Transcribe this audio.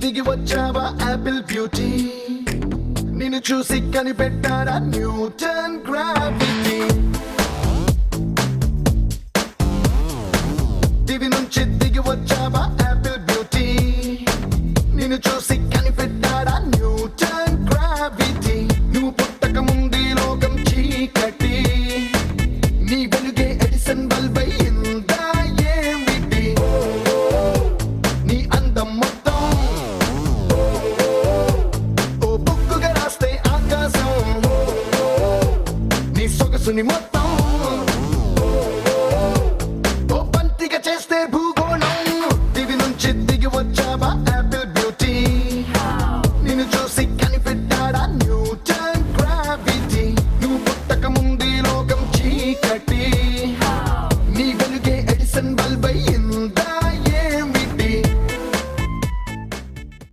దిగి వచ్చావా Apple beauty, నిన్ను చూసి కనిపెట్టారా న్యూటన్ గ్రావిటీ. దివి నుంచి దిగి వచ్చావా యాపిల్ బ్యూటీ, నిన్ను చూసి కనిపెట్టారా న్యూటన్ గ్రావిటీ. నువ్వు పుట్టక ముందు లోకం చీకటి, నీ వెలుగే ఎడిసన్ బల్బ్ అయిందా ఏమిటి. నీ అందం మొత్తం ఓ బుక్కుగా రాస్తే ఆకాశం, నీ సొగసుని మొత్తం ఓ బంతిగా చేస్తే భూగోళం. దివి నుంచి దిగి వచ్చావా యాపిల్ బ్యూటీ, నిన్ను చూసి కనిపెట్టాడా న్యూటన్ గ్రావిటీ. నువ్వు పుట్టక ముందు లోకం చీకటి, నీ వెలుగే ఎడిసన్ బల్బ్ అయిందా